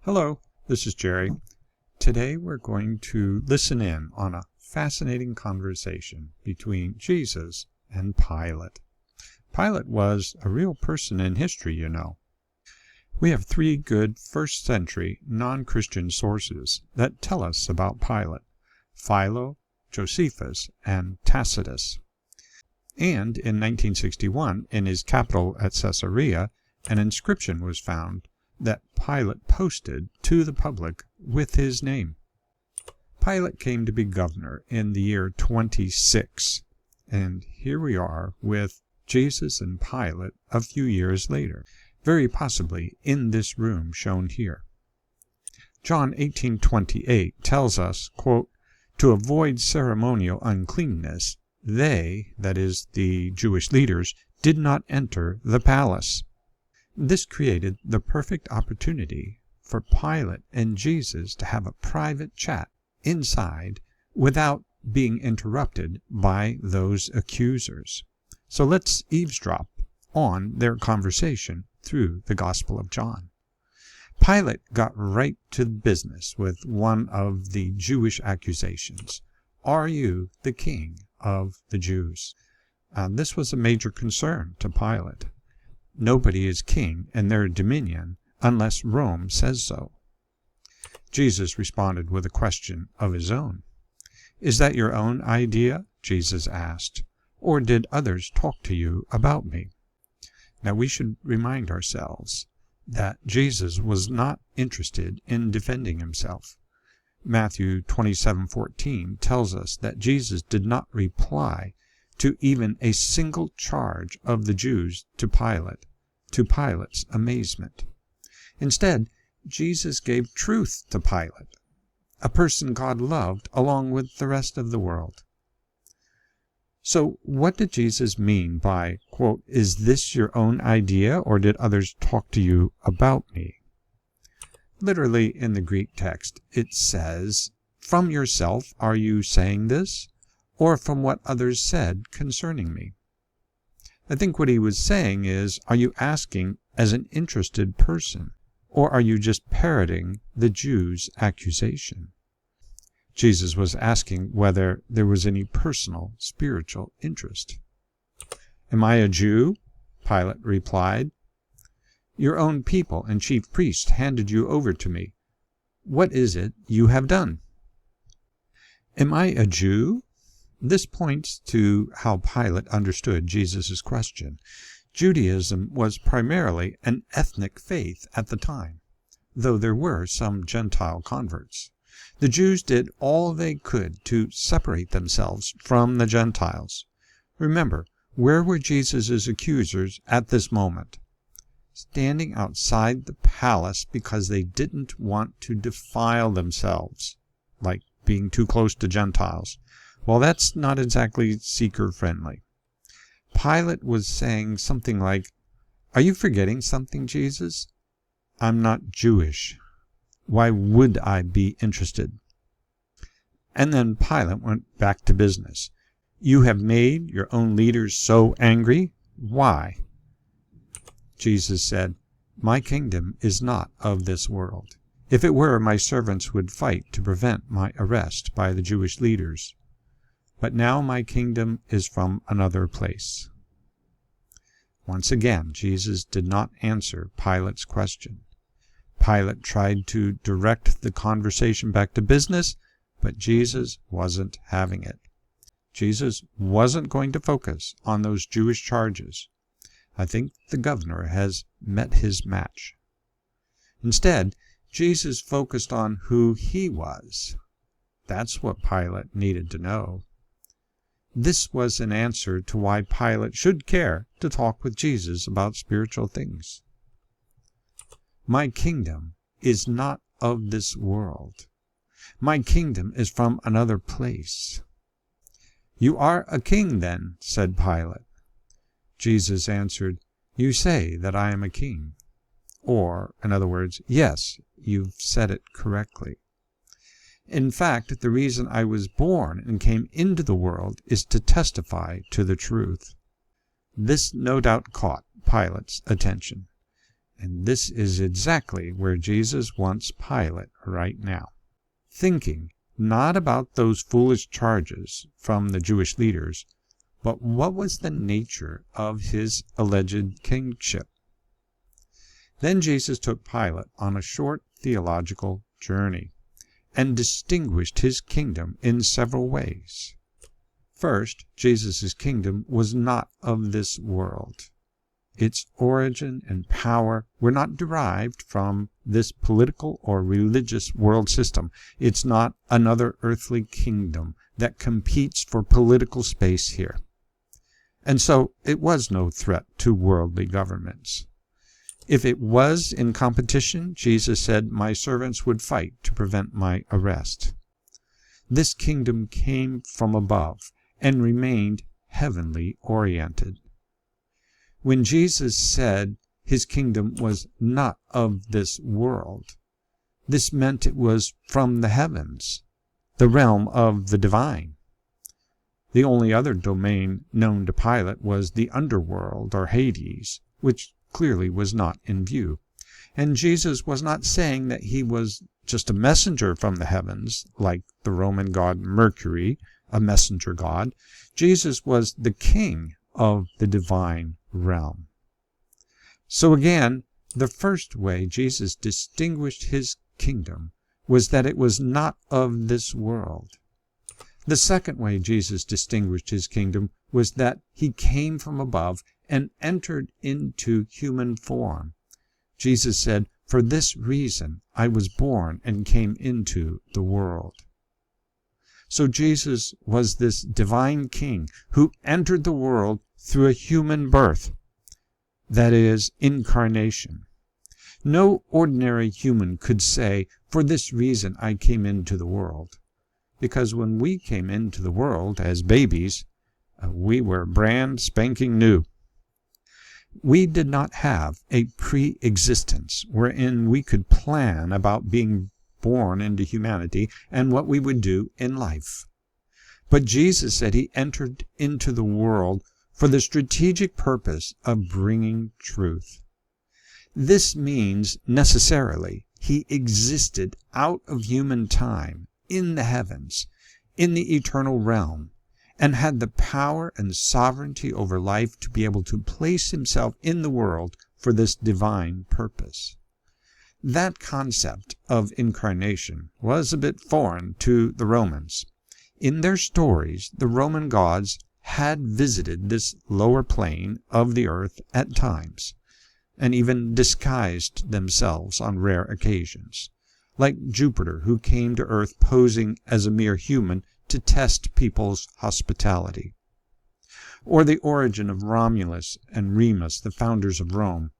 Hello, this is Jerry. Today we're going to listen in on a fascinating conversation between Jesus and Pilate. Pilate was a real person in history, you know. We have three good first-century non-Christian sources that tell us about Pilate: Philo, Josephus, and Tacitus. And in 1961, in his capital at Caesarea, an inscription was found that Pilate posted to the public with his name. Pilate came to be governor in the year 26, and here we are with Jesus and Pilate a few years later, very possibly in this room shown here. John 18:28 tells us, quote, "To avoid ceremonial uncleanness, they," that is, the Jewish leaders, "did not enter the palace." This created the perfect opportunity for Pilate and Jesus to have a private chat inside without being interrupted by those accusers. So let's eavesdrop on their conversation through the Gospel of John. Pilate got right to business with one of the Jewish accusations. "Are you the king of the Jews?" This was a major concern to Pilate. Nobody is king in their dominion unless Rome says so. Jesus responded with a question of his own. "Is that your own idea?" Jesus asked. "Or did others talk to you about me?" Now we should remind ourselves that Jesus was not interested in defending himself. Matthew 27:14 tells us that Jesus did not reply to even a single charge of the Jews to Pilate's amazement. Instead, Jesus gave truth to Pilate, a person God loved along with the rest of the world. So what did Jesus mean by, quote, "Is this your own idea, or did others talk to you about me?" Literally in the Greek text, it says, "From yourself are you saying this, or from what others said concerning me?" I think what he was saying is, are you asking as an interested person, or are you just parroting the Jews' accusation? Jesus was asking whether there was any personal, spiritual interest. "Am I a Jew?" Pilate replied. "Your own people and chief priests handed you over to me. What is it you have done?" Am I a Jew? This points to how Pilate understood Jesus' question. Judaism was primarily an ethnic faith at the time, though there were some Gentile converts. The Jews did all they could to separate themselves from the Gentiles. Remember, where were Jesus' accusers at this moment? Standing outside the palace because they didn't want to defile themselves, like being too close to Gentiles. Well, that's not exactly seeker-friendly. Pilate was saying something like, "Are you forgetting something, Jesus? I'm not Jewish. Why would I be interested?" And then Pilate went back to business. "You have made your own leaders so angry. Why?" Jesus said, "My kingdom is not of this world. If it were, my servants would fight to prevent my arrest by the Jewish leaders. But now my kingdom is from another place." Once again, Jesus did not answer Pilate's question. Pilate tried to direct the conversation back to business, but Jesus wasn't having it. Jesus wasn't going to focus on those Jewish charges. I think the governor has met his match. Instead, Jesus focused on who he was. That's what Pilate needed to know. This was an answer to why Pilate should care to talk with Jesus about spiritual things. My kingdom is not of this world. My kingdom is from another place. "You are a king, then," said Pilate. Jesus answered, "You say that I am a king." Or, in other words, yes, you've said it correctly. In fact, the reason I was born and came into the world is to testify to the truth. This no doubt caught Pilate's attention. And this is exactly where Jesus wants Pilate right now. Thinking not about those foolish charges from the Jewish leaders, but what was the nature of his alleged kingship. Then Jesus took Pilate on a short theological journey and distinguished his kingdom in several ways. First, Jesus' kingdom was not of this world. Its origin and power were not derived from this political or religious world system. It's not another earthly kingdom that competes for political space here. And so it was no threat to worldly governments. If it was in competition, Jesus said, "My servants would fight to prevent my arrest." This kingdom came from above and remained heavenly oriented. When Jesus said his kingdom was not of this world, this meant it was from the heavens, the realm of the divine. The only other domain known to Pilate was the underworld or Hades, which clearly was not in view. And Jesus was not saying that he was just a messenger from the heavens, like the Roman god Mercury, a messenger god. Jesus was the king of the divine realm. So again, the first way Jesus distinguished his kingdom was that it was not of this world. The second way Jesus distinguished his kingdom was that he came from above and entered into human form. Jesus said, "For this reason I was born and came into the world." So Jesus was this divine king who entered the world through a human birth, that is, incarnation. No ordinary human could say, "For this reason I came into the world," because when we came into the world as babies, we were brand spanking new. We did not have a pre-existence wherein we could plan about being born into humanity and what we would do in life. But Jesus said he entered into the world for the strategic purpose of bringing truth. This means necessarily he existed out of human time, in the heavens, in the eternal realm, and had the power and sovereignty over life to be able to place himself in the world for this divine purpose. That concept of incarnation was a bit foreign to the Romans. In their stories, the Roman gods had visited this lower plane of the earth at times, and even disguised themselves on rare occasions, like Jupiter, who came to earth posing as a mere human to test people's hospitality, or the origin of Romulus and Remus, the founders of Rome.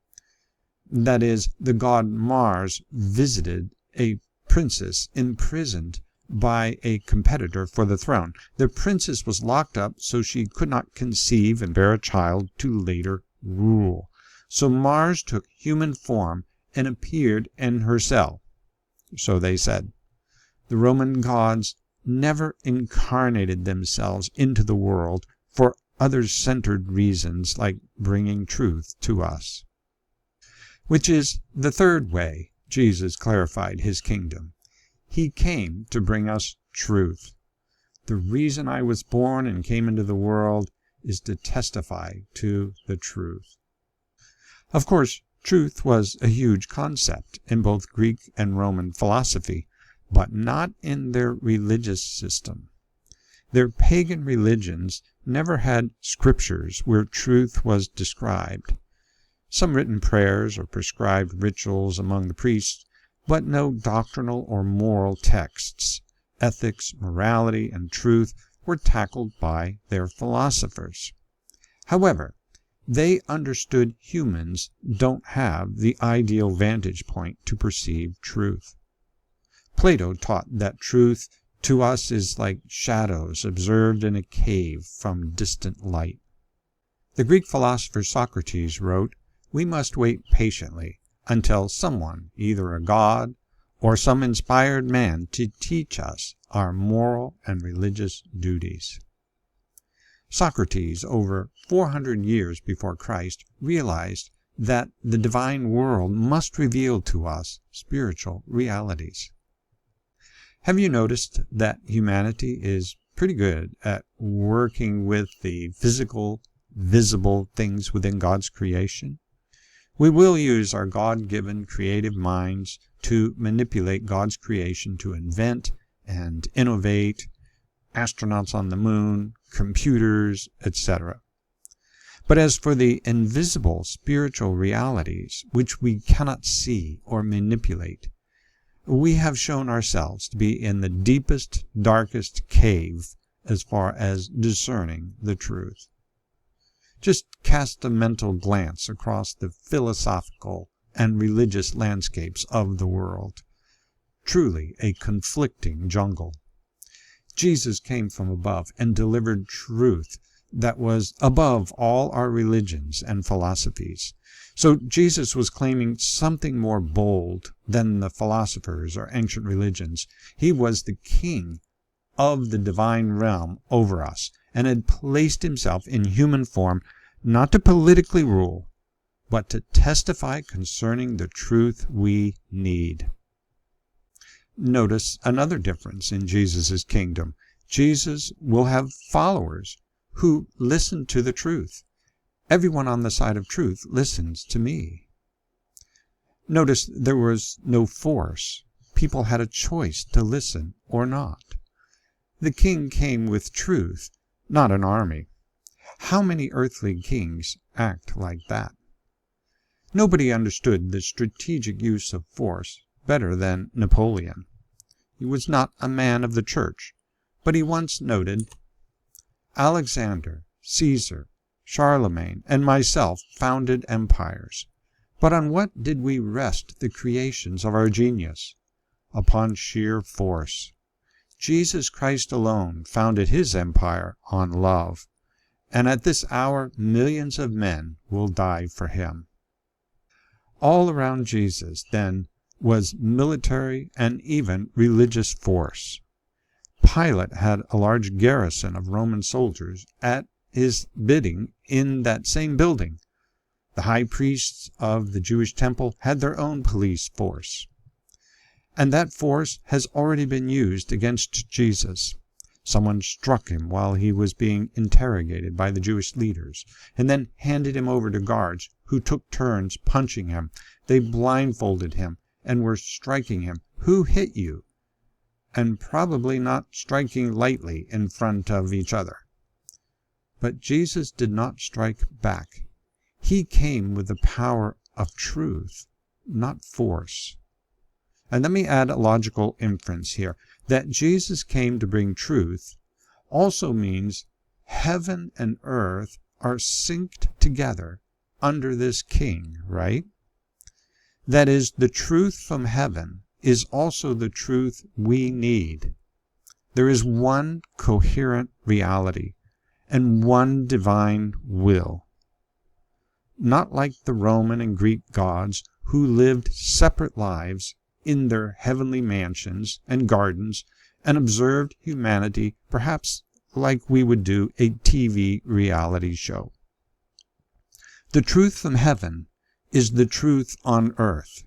That is, the god Mars visited a princess imprisoned by a competitor for the throne. The princess was locked up so she could not conceive and bear a child to later rule. So Mars took human form and appeared in her cell. So they said. The Roman gods never incarnated themselves into the world for others-centered reasons like bringing truth to us. Which is the third way Jesus clarified his kingdom. He came to bring us truth. The reason I was born and came into the world is to testify to the truth. Of course, truth was a huge concept in both Greek and Roman philosophy, but not in their religious system. Their pagan religions never had scriptures where truth was described. Some written prayers or prescribed rituals among the priests, but no doctrinal or moral texts. Ethics, morality, and truth were tackled by their philosophers. However, they understood humans don't have the ideal vantage point to perceive truth. Plato taught that truth to us is like shadows observed in a cave from distant light. The Greek philosopher Socrates wrote, "We must wait patiently until someone, either a god or some inspired man, to teach us our moral and religious duties." Socrates, over 400 years before Christ, realized that the divine world must reveal to us spiritual realities. Have you noticed that humanity is pretty good at working with the physical, visible things within God's creation? We will use our God-given creative minds to manipulate God's creation to invent and innovate astronauts on the moon, computers, etc. But as for the invisible spiritual realities, which we cannot see or manipulate, we have shown ourselves to be in the deepest, darkest cave as far as discerning the truth. Just cast a mental glance across the philosophical and religious landscapes of the world. Truly a conflicting jungle. Jesus came from above and delivered truth that was above all our religions and philosophies. So Jesus was claiming something more bold than the philosophers or ancient religions. He was the king of the divine realm over us, and had placed himself in human form not to politically rule, but to testify concerning the truth we need. Notice another difference in Jesus' kingdom. Jesus will have followers who listen to the truth. Everyone on the side of truth listens to me. Notice there was no force. People had a choice to listen or not. The king came with truth, not an army. How many earthly kings act like that? Nobody understood the strategic use of force better than Napoleon. He was not a man of the church, but he once noted, "Alexander, Caesar, Charlemagne, and myself founded empires. But on what did we rest the creations of our genius? Upon sheer force. Jesus Christ alone founded his empire on love, and at this hour millions of men will die for him." All around Jesus, then, was military and even religious force. Pilate had a large garrison of Roman soldiers at his bidding in that same building. The high priests of the Jewish temple had their own police force. And that force has already been used against Jesus. Someone struck him while he was being interrogated by the Jewish leaders, and then handed him over to guards who took turns punching him. They blindfolded him and were striking him. "Who hit you?" And probably not striking lightly in front of each other. But Jesus did not strike back. He came with the power of truth, not force. And let me add a logical inference here. That Jesus came to bring truth also means heaven and earth are synced together under this king, right? That is, the truth from heaven is also the truth we need. There is one coherent reality and one divine will. Not like the Roman and Greek gods who lived separate lives in their heavenly mansions and gardens and observed humanity perhaps like we would do a TV reality show. The truth from heaven is the truth on earth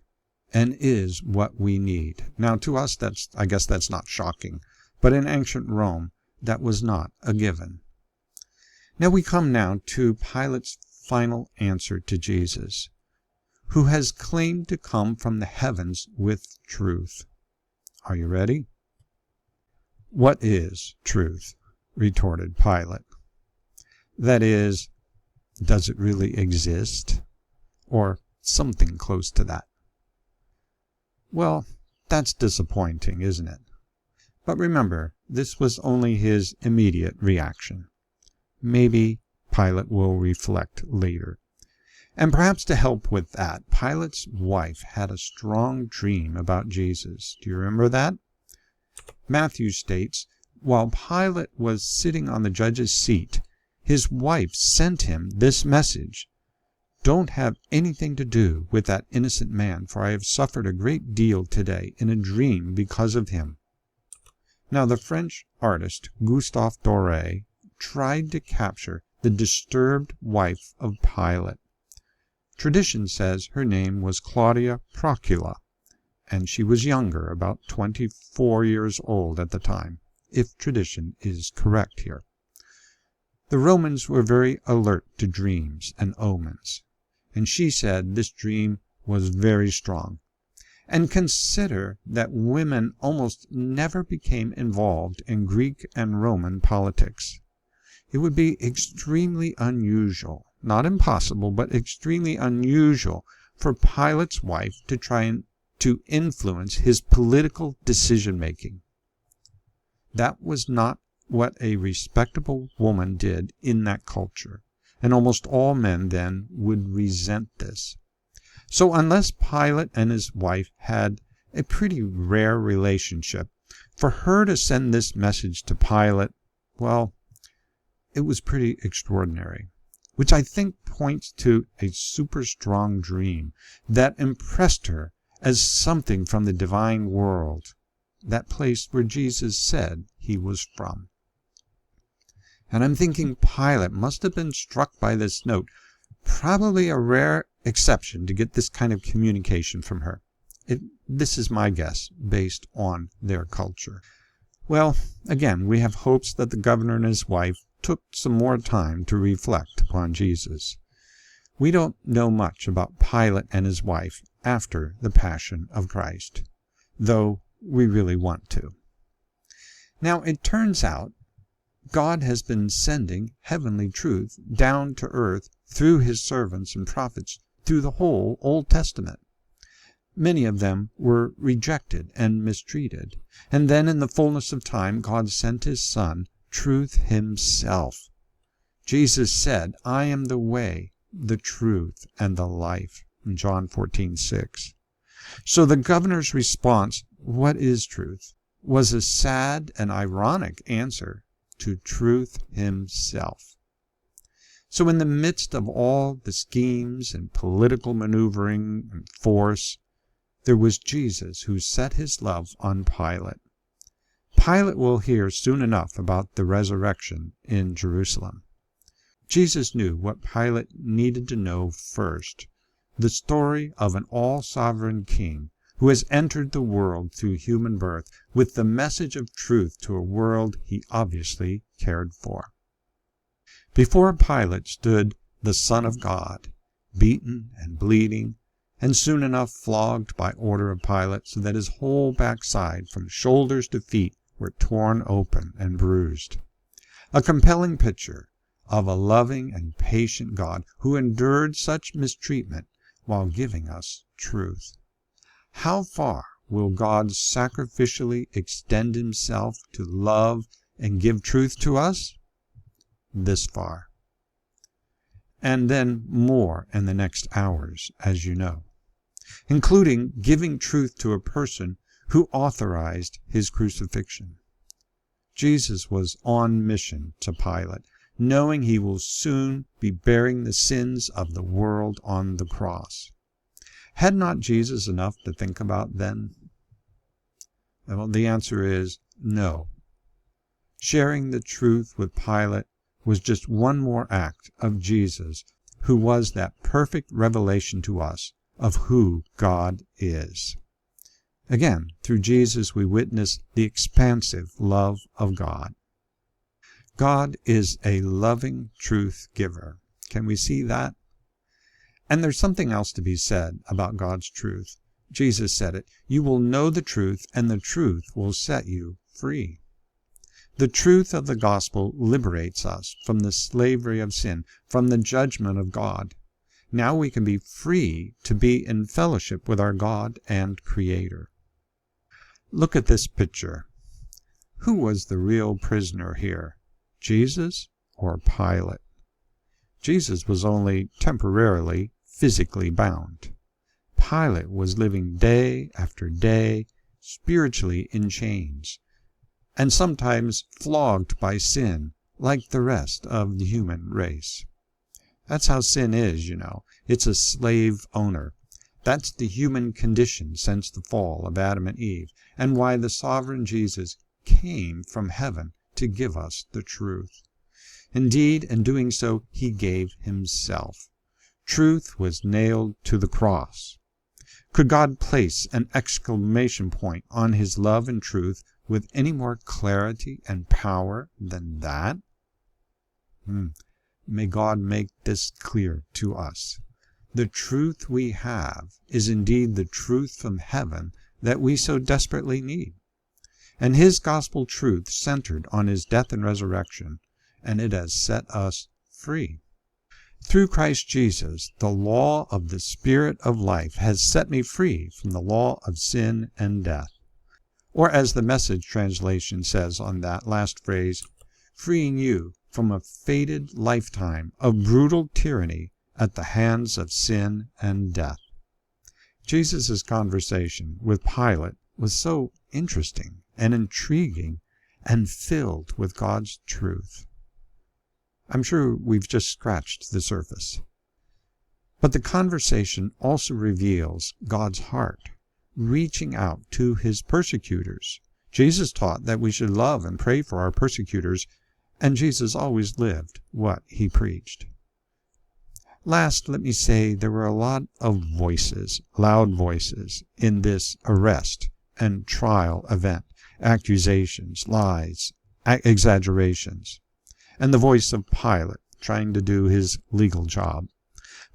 and is what we need. Now to us, I guess that's not shocking, but in ancient Rome, that was not a given. Now we come now to Pilate's final answer to Jesus, who has claimed to come from the heavens with truth. Are you ready? "What is truth?" retorted Pilate. That is, does it really exist? Or something close to that. Well, that's disappointing, isn't it? But remember, this was only his immediate reaction. Maybe Pilate will reflect later. And perhaps to help with that, Pilate's wife had a strong dream about Jesus. Do you remember that? Matthew states, while Pilate was sitting on the judge's seat, his wife sent him this message: "Don't have anything to do with that innocent man, for I have suffered a great deal today in a dream because of him." Now, the French artist Gustave Doré tried to capture the disturbed wife of Pilate. Tradition says her name was Claudia Procula, and she was younger, about 24 years old at the time, if tradition is correct here. The Romans were very alert to dreams and omens, and she said this dream was very strong. And consider that women almost never became involved in Greek and Roman politics. It would be extremely unusual, not impossible, but extremely unusual for Pilate's wife to try to influence his political decision-making. That was not what a respectable woman did in that culture, and almost all men then would resent this. So unless Pilate and his wife had a pretty rare relationship, for her to send this message to Pilate, well, it was pretty extraordinary, which I think points to a super strong dream that impressed her as something from the divine world, that place where Jesus said he was from. And I'm thinking Pilate must have been struck by this note, probably a rare exception to get this kind of communication from her. This is my guess, based on their culture. Well, again, we have hopes that the governor and his wife took some more time to reflect upon Jesus. We don't know much about Pilate and his wife after the Passion of Christ, though we really want to. Now, it turns out God has been sending heavenly truth down to earth through his servants and prophets through the whole Old Testament. Many of them were rejected and mistreated, and then in the fullness of time God sent his Son, truth himself. Jesus said, "I am the way, the truth, and the life," in John 14:6. So the governor's response, "What is truth?" was a sad and ironic answer to truth himself. So in the midst of all the schemes and political maneuvering and force, there was Jesus who set his love on Pilate. Pilate will hear soon enough about the resurrection in Jerusalem. Jesus knew what Pilate needed to know first, the story of an all-sovereign king who has entered the world through human birth with the message of truth to a world he obviously cared for. Before Pilate stood the Son of God, beaten and bleeding, and soon enough flogged by order of Pilate, so that his whole backside from shoulders to feet were torn open and bruised. A compelling picture of a loving and patient God who endured such mistreatment while giving us truth. How far will God sacrificially extend himself to love and give truth to us? This far. And then more in the next hours, as you know, including giving truth to a person who authorized his crucifixion. Jesus was on mission to Pilate, knowing he will soon be bearing the sins of the world on the cross. Had not Jesus enough to think about then? Well, the answer is no. Sharing the truth with Pilate was just one more act of Jesus, who was that perfect revelation to us of who God is. Again, through Jesus we witness the expansive love of God. God is a loving truth giver. Can we see that? And there's something else to be said about God's truth. Jesus said it, "You will know the truth, and the truth will set you free." The truth of the gospel liberates us from the slavery of sin, from the judgment of God. Now we can be free to be in fellowship with our God and Creator. Look at this picture. Who was the real prisoner here? Jesus or Pilate? Jesus was only temporarily, physically bound. Pilate was living day after day, spiritually in chains, and sometimes flogged by sin, like the rest of the human race. That's how sin is, you know. It's a slave owner. That's the human condition since the fall of Adam and Eve, and why the sovereign Jesus came from heaven to give us the truth. Indeed, in doing so, he gave himself. Truth was nailed to the cross. Could God place an exclamation point on his love and truth with any more clarity and power than that? May God make this clear to us. The truth we have is indeed the truth from heaven that we so desperately need. And his gospel truth centered on his death and resurrection, and it has set us free. Through Christ Jesus, the law of the Spirit of life has set me free from the law of sin and death. Or as the Message translation says on that last phrase, freeing you from a fated lifetime of brutal tyranny at the hands of sin and death. Jesus' conversation with Pilate was so interesting and intriguing and filled with God's truth. I'm sure we've just scratched the surface. But the conversation also reveals God's heart, reaching out to his persecutors. Jesus taught that we should love and pray for our persecutors, and Jesus always lived what he preached. Last, let me say there were a lot of voices, loud voices, in this arrest and trial event. Accusations, lies, exaggerations, and the voice of Pilate trying to do his legal job.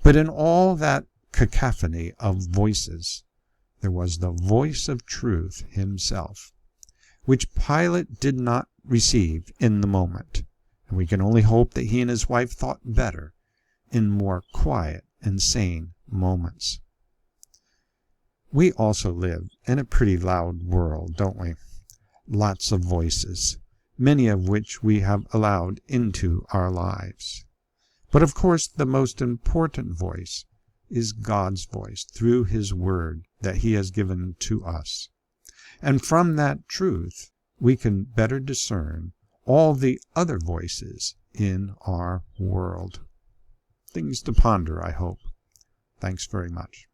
But in all that cacophony of voices, there was the voice of truth himself, which Pilate did not receive in the moment. And we can only hope that he and his wife thought better in more quiet and sane moments. We also live in a pretty loud world, don't we? Lots of voices, many of which we have allowed into our lives. But of course, the most important voice is God's voice through his word that he has given to us. And from that truth, we can better discern all the other voices in our world. Things to ponder, I hope. Thanks very much.